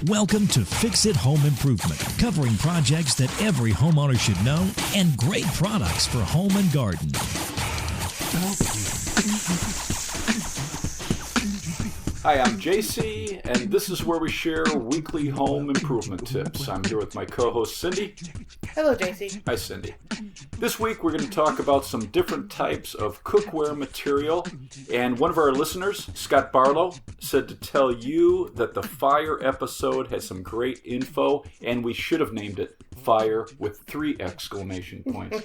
Welcome to Fix It Home Improvement, covering projects that every homeowner should know and great products for home and garden. Hi, I'm JC, and this is where we share weekly home improvement tips. I'm here with my co-host Cindy. Hello, JC. Hi, Cindy. This week we're going to talk about some different types of cookware material, and one of our listeners, Scott Barlow, said to tell you that the fire episode has some great info, and we should have named it Fire with 3 exclamation points.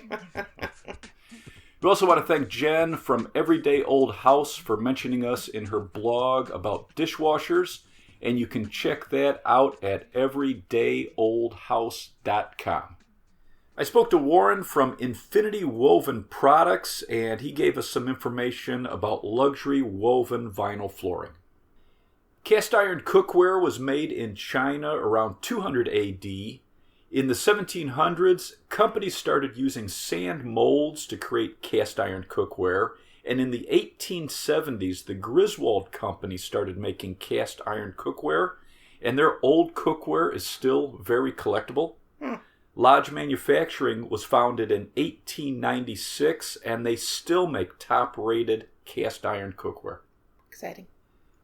We also want to thank Jen from Everyday Old House for mentioning us in her blog about dishwashers, and you can check that out at everydayoldhouse.com. I spoke to Warren from Infinity Woven Products, and he gave us some information about luxury woven vinyl flooring. Cast iron cookware was made in China around 200 AD. In the 1700s, companies started using sand molds to create cast iron cookware, and in the 1870s, the Griswold Company started making cast iron cookware, and their old cookware is still very collectible. Lodge Manufacturing was founded in 1896, and they still make top-rated cast iron cookware. Exciting.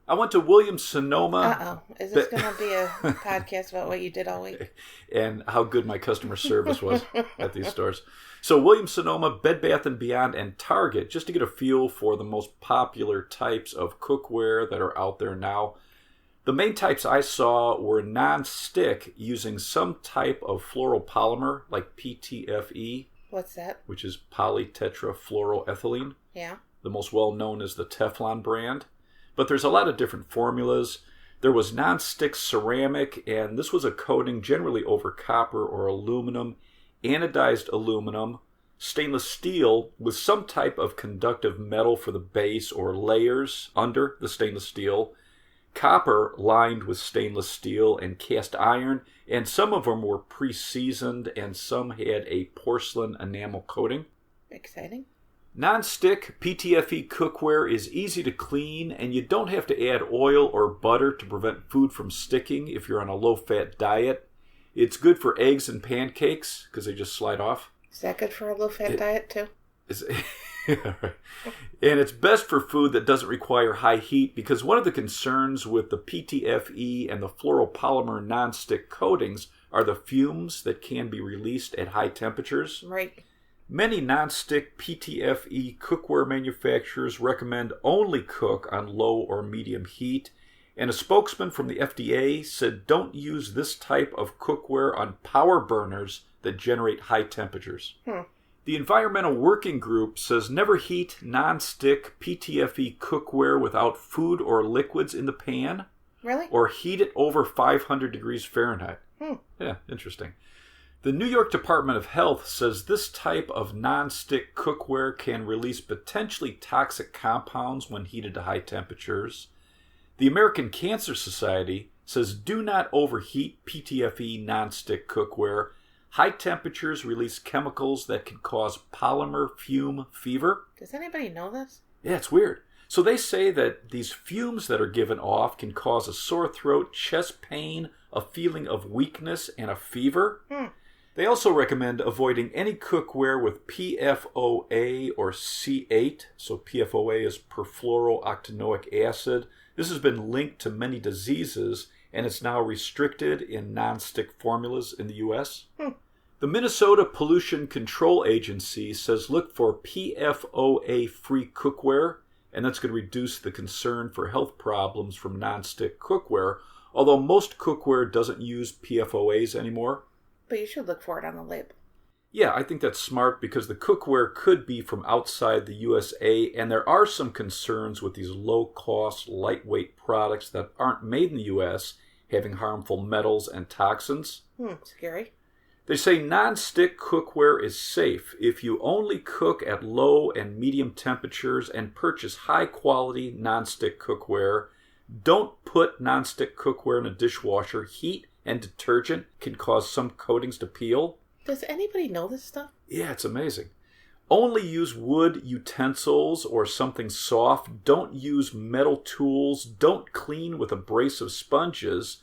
I went to Williams-Sonoma. Uh-oh. Is this going to be a podcast about what you did all week? And how good my customer service was at these stores. So Williams-Sonoma, Bed Bath & Beyond, and Target, just to get a feel for the most popular types of cookware that are out there now. The main types I saw were non-stick using some type of fluoropolymer like PTFE. What's that? Which is polytetrafluoroethylene. Yeah. The most well-known is the Teflon brand. But there's a lot of different formulas. There was non-stick ceramic, and this was a coating generally over copper or aluminum, anodized aluminum, stainless steel with some type of conductive metal for the base or layers under the stainless steel, copper lined with stainless steel, and cast iron, and some of them were pre-seasoned, and some had a porcelain enamel coating. Exciting. Non-stick PTFE cookware is easy to clean, and you don't have to add oil or butter to prevent food from sticking if you're on a low-fat diet. It's good for eggs and pancakes because they just slide off. Is that good for a low-fat diet, too? Yeah, right. And it's best for food that doesn't require high heat because one of the concerns with the PTFE and the fluoropolymer non-stick coatings are the fumes that can be released at high temperatures. Right. Many non-stick PTFE cookware manufacturers recommend only cook on low or medium heat, and a spokesman from the FDA said don't use this type of cookware on power burners that generate high temperatures. The Environmental Working Group says never heat non-stick PTFE cookware without food or liquids in the pan. Really? Or heat it over 500 degrees Fahrenheit. Yeah, interesting. The New York Department of Health says this type of non-stick cookware can release potentially toxic compounds when heated to high temperatures. The American Cancer Society says do not overheat PTFE non-stick cookware. High temperatures release chemicals that can cause polymer fume fever. Does anybody know this? Yeah, it's weird. So they say that these fumes that are given off can cause a sore throat, chest pain, a feeling of weakness, and a fever. They also recommend avoiding any cookware with PFOA or C8. So PFOA is perfluorooctanoic acid. This has been linked to many diseases, and it's now restricted in non-stick formulas in the U.S. The Minnesota Pollution Control Agency says look for PFOA-free cookware, and that's going to reduce the concern for health problems from non-stick cookware, although most cookware doesn't use PFOAs anymore. But you should look for it on the label. Yeah, I think that's smart because the cookware could be from outside the USA, and there are some concerns with these low-cost, lightweight products that aren't made in the U.S. having harmful metals and toxins. Scary. They say non-stick cookware is safe if you only cook at low and medium temperatures and purchase high-quality non-stick cookware. Don't put non-stick cookware in a dishwasher. Heat and detergent can cause some coatings to peel. Does anybody know this stuff? Yeah, it's amazing. Only use wood utensils or something soft. Don't use metal tools. Don't clean with abrasive sponges.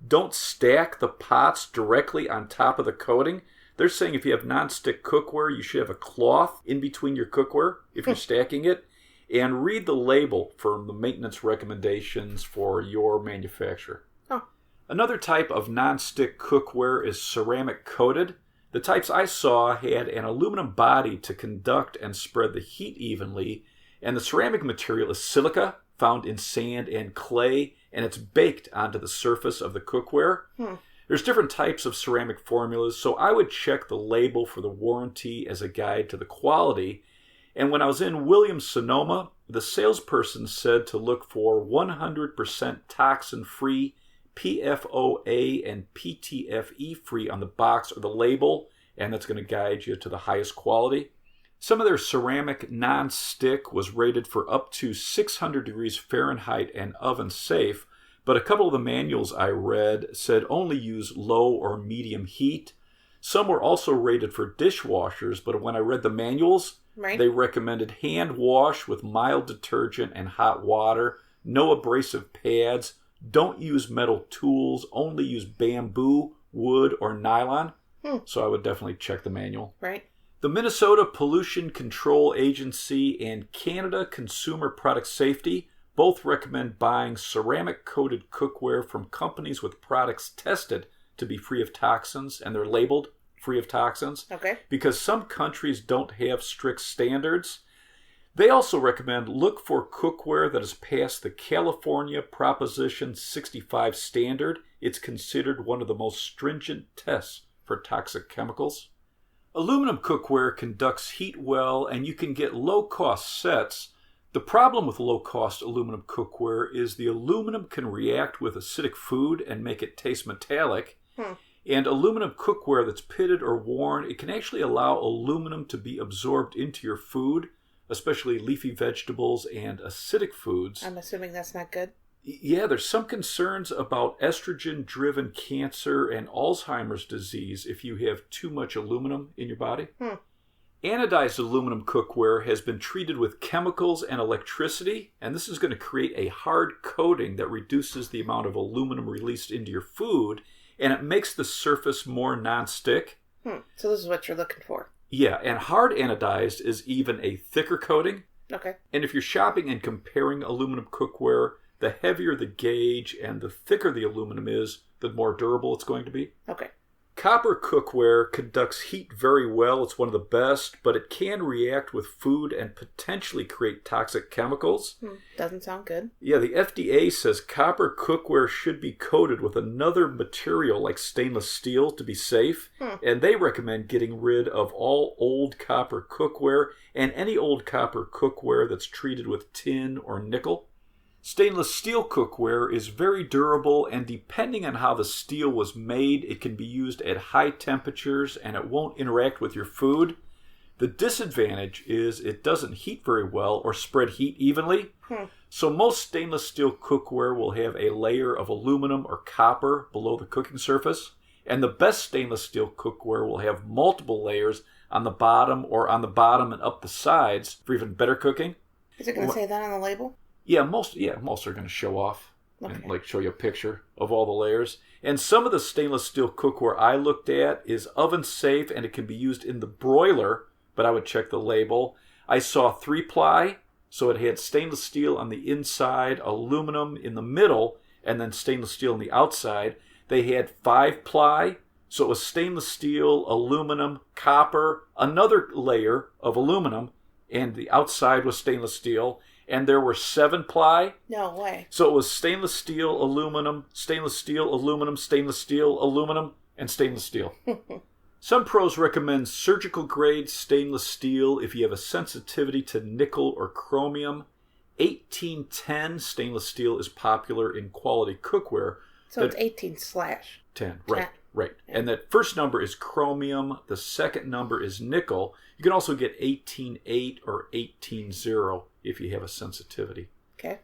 don't stack the pots directly on top of the coating. They're saying if you have nonstick cookware, you should have a cloth in between your cookware if you're stacking it. And read the label for the maintenance recommendations for your manufacturer. Oh. Another type of nonstick cookware is ceramic coated. The types I saw had an aluminum body to conduct and spread the heat evenly, and the ceramic material is silica, found in sand and clay, and it's baked onto the surface of the cookware. There's different types of ceramic formulas, so I would check the label for the warranty as a guide to the quality. And when I was in Williams-Sonoma, the salesperson said to look for 100% toxin-free, PFOA and PTFE-free on the box or the label, and that's going to guide you to the highest quality. Some of their ceramic non-stick was rated for up to 600 degrees Fahrenheit and oven safe, but a couple of the manuals I read said only use low or medium heat. Some were also rated for dishwashers, but when I read the manuals, they recommended hand wash with mild detergent and hot water, no abrasive pads, don't use metal tools, only use bamboo, wood, or nylon. So I would definitely check the manual. Right. The Minnesota Pollution Control Agency and Canada Consumer Product Safety both recommend buying ceramic-coated cookware from companies with products tested to be free of toxins, and they're labeled free of toxins. Okay. Because some countries don't have strict standards. They also recommend look for cookware that has passed the California Proposition 65 standard. It's considered one of the most stringent tests for toxic chemicals. Aluminum cookware conducts heat well, and you can get low-cost sets. The problem with low-cost aluminum cookware is the aluminum can react with acidic food and make it taste metallic. And aluminum cookware that's pitted or worn, it can actually allow aluminum to be absorbed into your food, especially leafy vegetables and acidic foods. I'm assuming that's not good. Yeah, there's some concerns about estrogen-driven cancer and Alzheimer's disease if you have too much aluminum in your body. Anodized aluminum cookware has been treated with chemicals and electricity, and this is going to create a hard coating that reduces the amount of aluminum released into your food, and it makes the surface more non-stick. So this is what you're looking for. Yeah, and hard anodized is even a thicker coating. Okay. And if you're shopping and comparing aluminum cookware, the heavier the gauge and the thicker the aluminum is, the more durable it's going to be. Okay. Copper cookware conducts heat very well. It's one of the best, but it can react with food and potentially create toxic chemicals. Doesn't sound good. Yeah, the FDA says copper cookware should be coated with another material like stainless steel to be safe. And they recommend getting rid of all old copper cookware and any old copper cookware that's treated with tin or nickel. Stainless steel cookware is very durable, and depending on how the steel was made, it can be used at high temperatures and it won't interact with your food. The disadvantage is it doesn't heat very well or spread heat evenly. So most stainless steel cookware will have a layer of aluminum or copper below the cooking surface, and the best stainless steel cookware will have multiple layers on the bottom or on the bottom and up the sides for even better cooking. Is it going to say that on the label? Yeah, most are going to show off and show you a picture of all the layers. And some of the stainless steel cookware I looked at is oven safe and it can be used in the broiler, but I would check the label. I saw 3-ply, so it had stainless steel on the inside, aluminum in the middle, and then stainless steel on the outside. They had 5-ply, so it was stainless steel, aluminum, copper, another layer of aluminum, and the outside was stainless steel. And there were 7-ply. No way. So it was stainless steel, aluminum, stainless steel, aluminum, stainless steel, aluminum, and stainless steel. Some pros recommend surgical grade stainless steel if you have a sensitivity to nickel or chromium. 1810 stainless steel is popular in quality cookware. So it's 18/10. Right. And that first number is chromium. The second number is nickel. You can also get 18.8 or 18.0 if you have a sensitivity. Okay.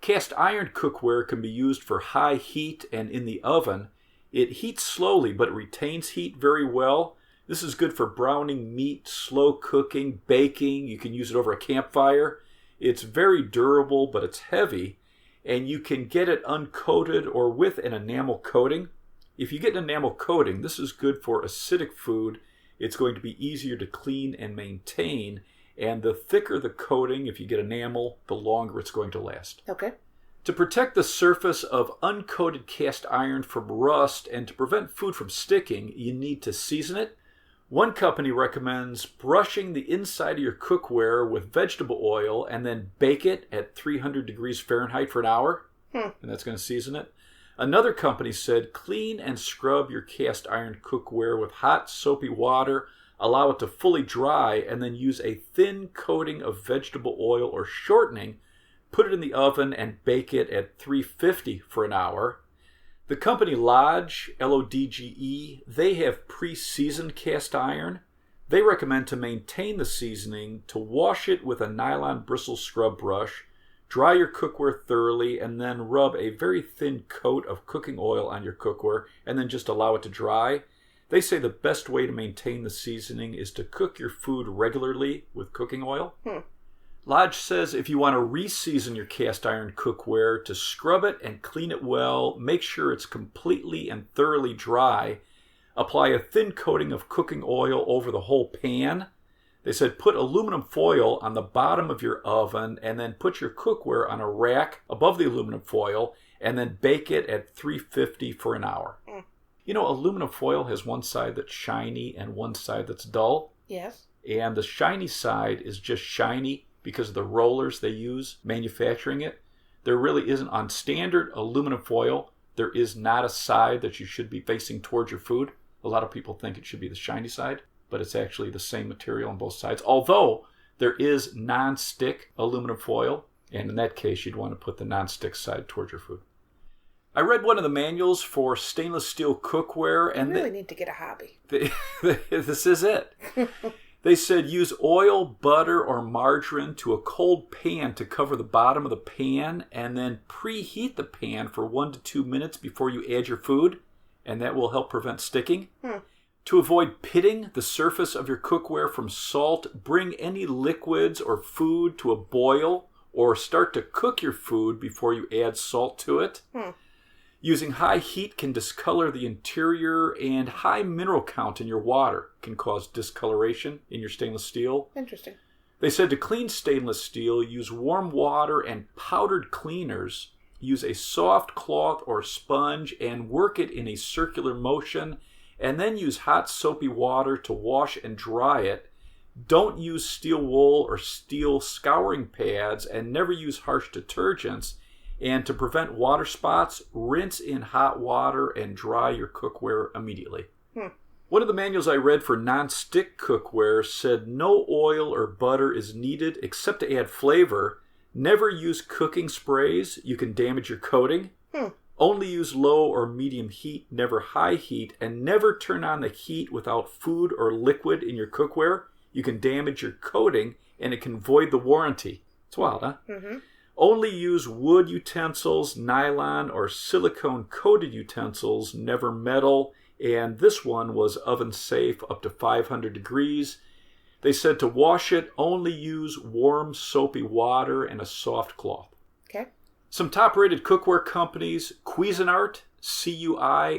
Cast iron cookware can be used for high heat and in the oven. It heats slowly, but it retains heat very well. This is good for browning meat, slow cooking, baking. You can use it over a campfire. It's very durable, but it's heavy. and you can get it uncoated or with an enamel coating. If you get an enamel coating, this is good for acidic food. It's going to be easier to clean and maintain, and the thicker the coating, if you get enamel, the longer it's going to last. Okay. To protect the surface of uncoated cast iron from rust and to prevent food from sticking, you need to season it. One company recommends brushing the inside of your cookware with vegetable oil and then bake it at 300 degrees Fahrenheit for an hour, and that's going to season it. Another company said clean and scrub your cast iron cookware with hot, soapy water, allow it to fully dry, and then use a thin coating of vegetable oil or shortening, put it in the oven, and bake it at 350 for an hour. The company Lodge, Lodge, they have pre-seasoned cast iron. They recommend to maintain the seasoning, to wash it with a nylon bristle scrub brush, dry your cookware thoroughly, and then rub a very thin coat of cooking oil on your cookware, and then just allow it to dry. They say the best way to maintain the seasoning is to cook your food regularly with cooking oil. Lodge says if you want to re-season your cast iron cookware, to scrub it and clean it well, make sure it's completely and thoroughly dry. Apply a thin coating of cooking oil over the whole pan. They said put aluminum foil on the bottom of your oven and then put your cookware on a rack above the aluminum foil and then bake it at 350 for an hour. You know, aluminum foil has one side that's shiny and one side that's dull. Yes. And the shiny side is just shiny because of the rollers they use manufacturing it. There really isn't, on standard aluminum foil, there is not a side that you should be facing towards your food. A lot of people think it should be the shiny side, but it's actually the same material on both sides. Although there is non-stick aluminum foil, and in that case you'd want to put the non-stick side towards your food. I read one of the manuals for stainless steel cookware, and I really need to get a hobby. This is it. They said use oil, butter, or margarine to a cold pan to cover the bottom of the pan, and then preheat the pan for 1 to 2 minutes before you add your food, and that will help prevent sticking. To avoid pitting the surface of your cookware from salt, bring any liquids or food to a boil, or start to cook your food before you add salt to it. Using high heat can discolor the interior, and high mineral count in your water can cause discoloration in your stainless steel. Interesting. They said to clean stainless steel, use warm water and powdered cleaners. Use a soft cloth or sponge and work it in a circular motion, and then use hot soapy water to wash and dry it. Don't use steel wool or steel scouring pads, and never use harsh detergents. And to prevent water spots, rinse in hot water and dry your cookware immediately. One of the manuals I read for non-stick cookware said no oil or butter is needed except to add flavor. Never use cooking sprays. You can damage your coating. Only use low or medium heat, never high heat, and never turn on the heat without food or liquid in your cookware. You can damage your coating and it can void the warranty. It's wild, huh? Only use wood utensils, nylon, or silicone-coated utensils, never metal, and this one was oven-safe up to 500 degrees. They said to wash it, only use warm, soapy water and a soft cloth. Okay. Some top-rated cookware companies, Cuisinart, Cuisinart,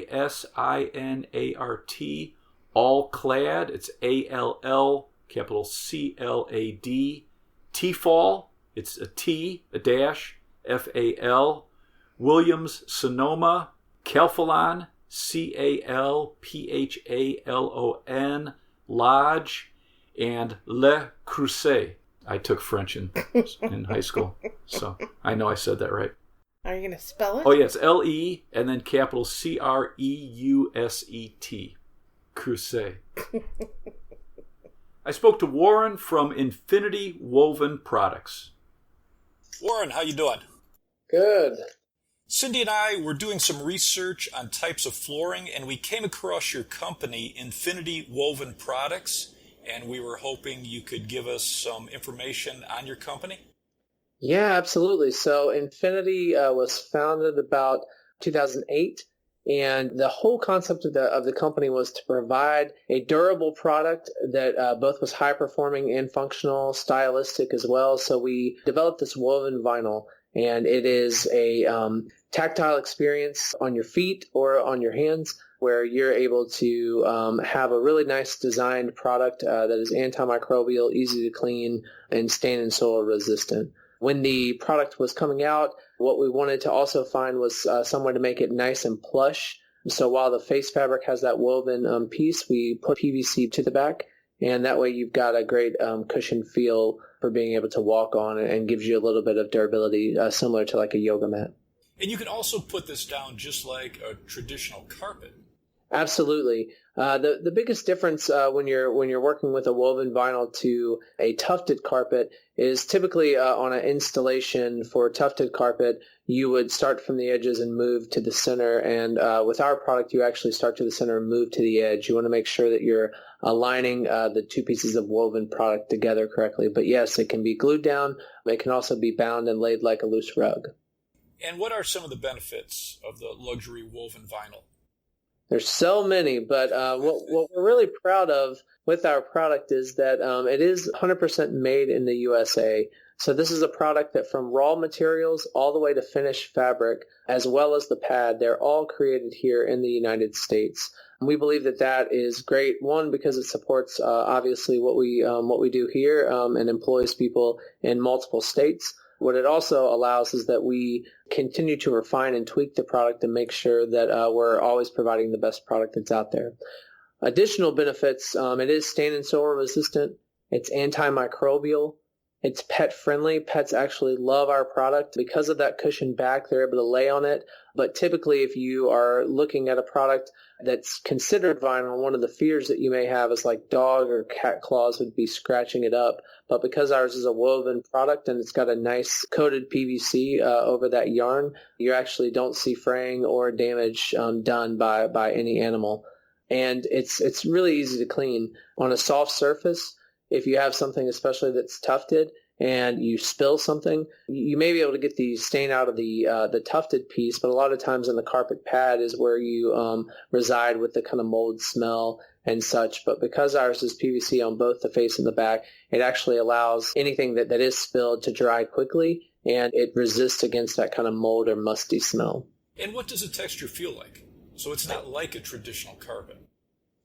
All Clad, it's ALL, capital CLAD, Tefal, it's a T, a dash, FAL, Williams Sonoma, Calphalon, CALPHALON, Lodge, and Le Creuset. I took French in high school, so I know I said that right. Are you going to spell it? Oh, yeah, it's L-E and then capital CREUSET. Creuset. I spoke to Warren from Infinity Woven Products. Warren, how you doing? Good. Cindy and I were doing some research on types of flooring, and we came across your company, Infinity Woven Products, and we were hoping you could give us some information on your company. Yeah, absolutely. So Infinity was founded about 2008, and the whole concept of the company was to provide a durable product that both was high-performing and functional, stylistic as well. So we developed this woven vinyl. And it is a tactile experience on your feet or on your hands where you're able to have a really nice designed product that is antimicrobial, easy to clean, and stain and soil resistant. When the product was coming out, what we wanted to also find was somewhere to make it nice and plush. So while the face fabric has that woven piece, we put PVC to the back, and that way you've got a great cushion feel for being able to walk on and gives you a little bit of durability similar to like a yoga mat. And you can also put this down just like a traditional carpet. Absolutely. The biggest difference when you're working with a woven vinyl to a tufted carpet is typically on an installation for a tufted carpet, you would start from the edges and move to the center. And with our product, you actually start to the center and move to the edge. You want to make sure that you're aligning the two pieces of woven product together correctly. But yes, it can be glued down. It can also be bound and laid like a loose rug. And what are some of the benefits of the luxury woven vinyl? There's so many, but what we're really proud of with our product is that it is 100% made in the USA. So this is a product that from raw materials all the way to finished fabric, as well as the pad, they're all created here in the United States. And we believe that that is great, one, because it supports obviously what we do here and employs people in multiple states. What it also allows is that we continue to refine and tweak the product and make sure that we're always providing the best product that's out there. Additional benefits, it is stain and soil resistant. It's antimicrobial. It's pet friendly. Pets actually love our product. Because of that cushioned back, they're able to lay on it. But typically, if you are looking at a product that's considered vinyl, one of the fears that you may have is like dog or cat claws would be scratching it up. But because ours is a woven product and it's got a nice coated PVC over that yarn, you actually don't see fraying or damage done by any animal. And it's really easy to clean. On a soft surface, if you have something especially that's tufted and you spill something, you may be able to get the stain out of the tufted piece, but a lot of times in the carpet pad is where you reside with the kind of mold smell and such. But because ours is PVC on both the face and the back, it actually allows anything that is spilled to dry quickly, and it resists against that kind of mold or musty smell. And what does the texture feel like? So it's not like a traditional carpet.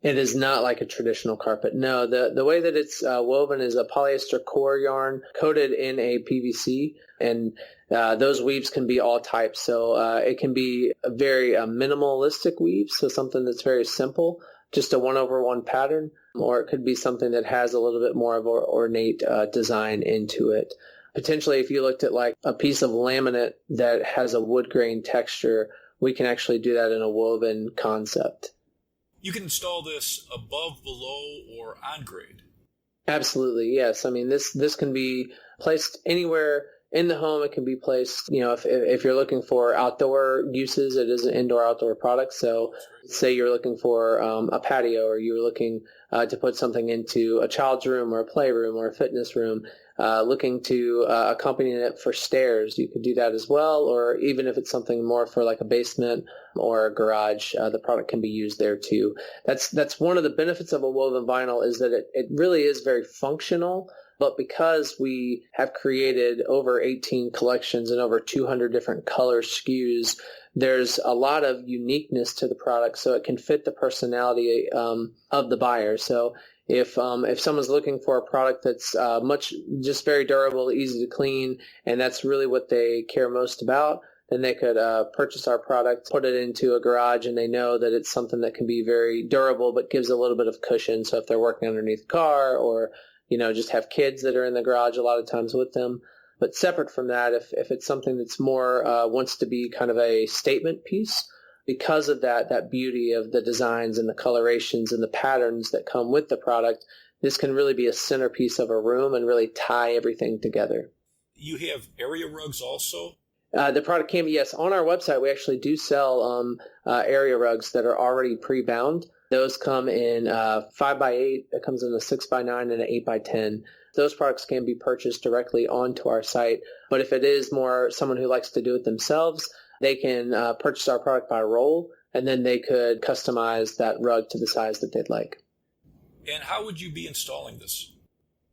It is not like a traditional carpet. No, the way that it's woven is a polyester core yarn coated in a PVC, and those weaves can be all types. So it can be a very minimalistic weave, so something that's very simple, just a 1/1 pattern, or it could be something that has a little bit more of an ornate design into it. Potentially, if you looked at like a piece of laminate that has a wood grain texture, we can actually do that in a woven concept. You can install this above, below, or on grade. Absolutely, yes. I mean, this can be placed anywhere in the home. It can be placed, if you're looking for outdoor uses, it is an indoor-outdoor product. So say you're looking for a patio, or you're looking to put something into a child's room or a playroom or a fitness room, looking to accompany it for stairs, you could do that as well. Or even if it's something more for like a basement or a garage, the product can be used there too. That's one of the benefits of a woven vinyl, is that it really is very functional. But because we have created over 18 collections and over 200 different color SKUs, there's a lot of uniqueness to the product, so it can fit the personality of the buyer. So if someone's looking for a product that's just very durable, easy to clean, and that's really what they care most about, then they could purchase our product, put it into a garage, and they know that it's something that can be very durable but gives a little bit of cushion. So if they're working underneath a car, or just have kids that are in the garage a lot of times with them. But separate from that, if it's something that's more wants to be kind of a statement piece, because of that beauty of the designs and the colorations and the patterns that come with the product, this can really be a centerpiece of a room and really tie everything together. You have area rugs also? The product can be, yes. On our website, we actually do sell area rugs that are already pre-bound. Those come in 5x8, it comes in a 6x9 and an 8x10. Those products can be purchased directly onto our site. But if it is more someone who likes to do it themselves, they can purchase our product by roll, and then they could customize that rug to the size that they'd like. And how would you be installing this?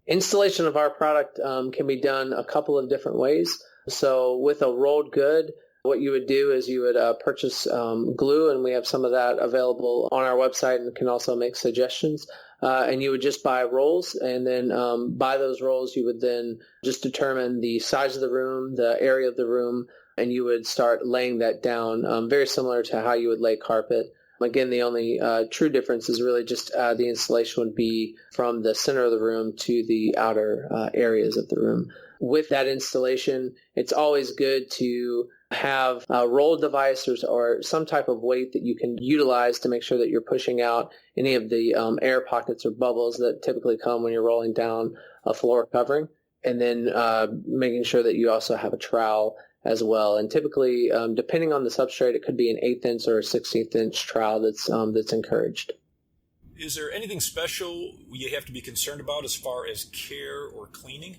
Installation of our product can be done a couple of different ways. So with a rolled good, what you would do is you would purchase glue, and we have some of that available on our website and can also make suggestions. And you would just buy rolls, and then by those rolls, you would then just determine the size of the room, the area of the room, and you would start laying that down, very similar to how you would lay carpet. Again, the only true difference is really just the installation would be from the center of the room to the outer areas of the room. With that installation, it's always good to have a roll device or some type of weight that you can utilize to make sure that you're pushing out any of the air pockets or bubbles that typically come when you're rolling down a floor covering. And then making sure that you also have a trowel as well. And typically, depending on the substrate, it could be an 1/8 inch or a 16th inch trowel that's encouraged. Is there anything special you have to be concerned about as far as care or cleaning?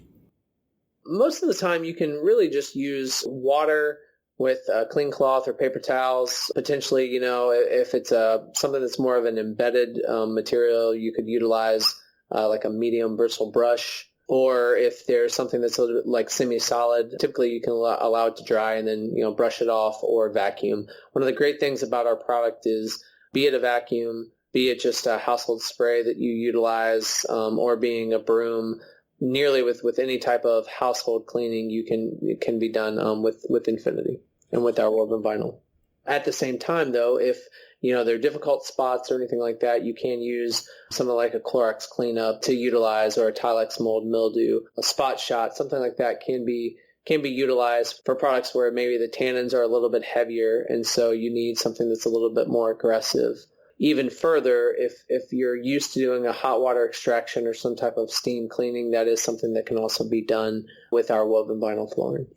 Most of the time, you can really just use water with clean cloth or paper towels. Potentially, if it's something that's more of an embedded material, you could utilize like a medium bristle brush. Or if there's something that's a little bit like semi-solid, typically you can allow it to dry and then brush it off or vacuum. One of the great things about our product is, be it a vacuum, be it just a household spray that you utilize, or being a broom, nearly with any type of household cleaning, it can be done with Infinity and with our woven vinyl. At the same time, though, if there are difficult spots or anything like that, you can use something like a Clorox cleanup to utilize, or a Tilex mold mildew, a spot shot, something like that can be utilized for products where maybe the tannins are a little bit heavier, and so you need something that's a little bit more aggressive. Even further, if you're used to doing a hot water extraction or some type of steam cleaning, that is something that can also be done with our woven vinyl flooring.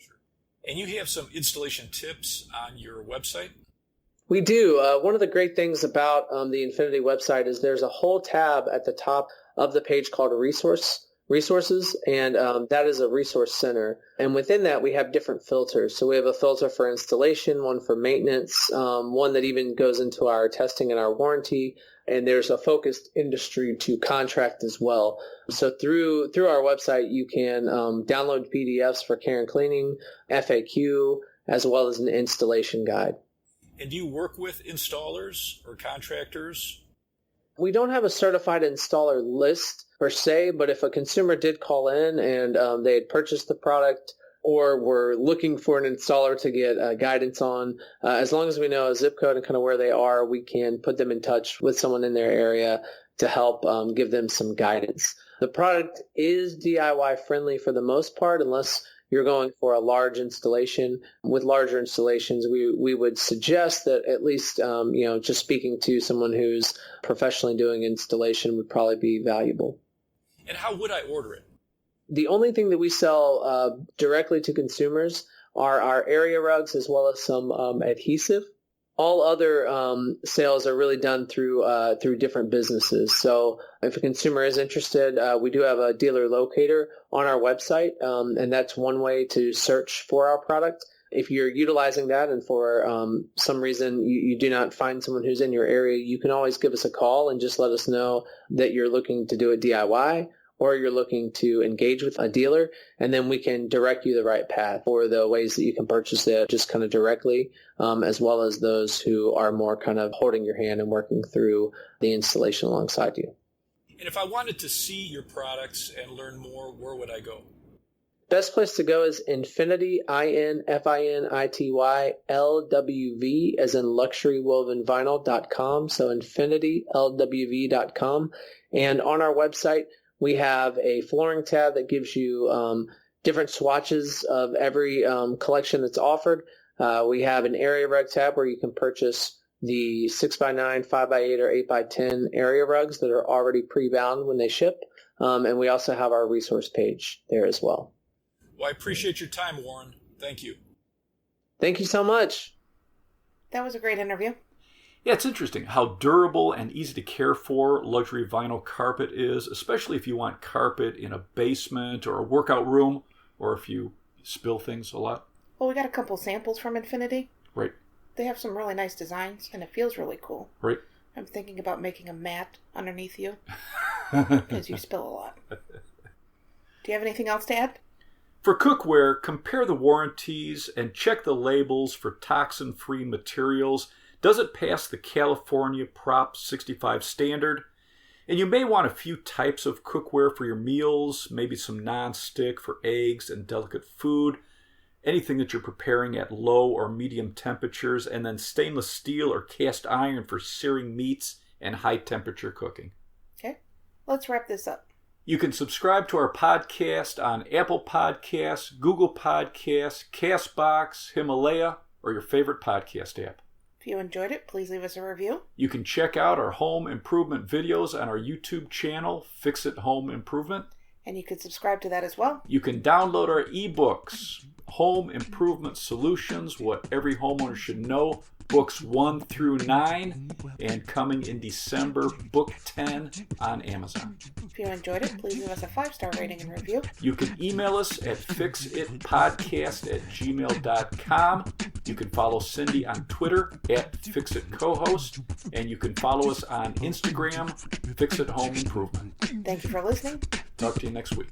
And you have some installation tips on your website? We do. One of the great things about the Infinity website is there's a whole tab at the top of the page called Resources, and that is a resource center. And within that, we have different filters. So we have a filter for installation, one for maintenance, one that even goes into our testing and our warranty, and there's a focused industry to contract as well. So through our website, you can download PDFs for care and cleaning, FAQ, as well as an installation guide. And do you work with installers or contractors? We don't have a certified installer list per se, but if a consumer did call in and they had purchased the product or were looking for an installer to get guidance on, as long as we know a zip code and kind of where they are, we can put them in touch with someone in their area to help give them some guidance. The product is DIY friendly for the most part, unless you're going for a large installation. With larger installations, we would suggest that at least, just speaking to someone who's professionally doing installation would probably be valuable. And how would I order it? The only thing that we sell directly to consumers are our area rugs as well as some adhesive. All other sales are really done through different businesses. So if a consumer is interested, we do have a dealer locator on our website, and that's one way to search for our product. If you're utilizing that and for some reason you do not find someone who's in your area, you can always give us a call and just let us know that you're looking to do it DIY or you're looking to engage with a dealer, and then we can direct you the right path for the ways that you can purchase it just kind of directly, as well as those who are more kind of holding your hand and working through the installation alongside you. And if I wanted to see your products and learn more, where would I go? Best place to go is Infinity, INFINITY, LWV, as in luxurywovenvinyl.com. So infinitylwv.com. And on our website, we have a flooring tab that gives you different swatches of every collection that's offered. We have an area rug tab where you can purchase the 6x9, 5x8, or 8x10 area rugs that are already pre-bound when they ship. And we also have our resource page there as well. Well, I appreciate your time, Warren. Thank you. Thank you so much. That was a great interview. Yeah, it's interesting how durable and easy to care for luxury vinyl carpet is, especially if you want carpet in a basement or a workout room, or if you spill things a lot. Well, we got a couple samples from Infinity. Right. They have some really nice designs, and it feels really cool. Right. I'm thinking about making a mat underneath you, because you spill a lot. Do you have anything else to add? For cookware, compare the warranties and check the labels for toxin-free materials. Does it pass the California Prop 65 standard? And you may want a few types of cookware for your meals, maybe some non-stick for eggs and delicate food, anything that you're preparing at low or medium temperatures, and then stainless steel or cast iron for searing meats and high-temperature cooking. Okay, let's wrap this up. You can subscribe to our podcast on Apple Podcasts, Google Podcasts, CastBox, Himalaya, or your favorite podcast app. If you enjoyed it, please leave us a review. You can check out our home improvement videos on our YouTube channel, Fix It Home Improvement. And you can subscribe to that as well. You can download our ebooks, Home Improvement Solutions, What Every Homeowner Should Know, books 1 through 9, and coming in December, book 10 on Amazon. If you enjoyed it, please leave us a 5-star rating and review. You can email us at fixitpodcast@gmail.com. You can follow Cindy on Twitter @FixItCohost, and you can follow us on Instagram, Fix It Home Improvement. Thank you for listening. Talk to you next week.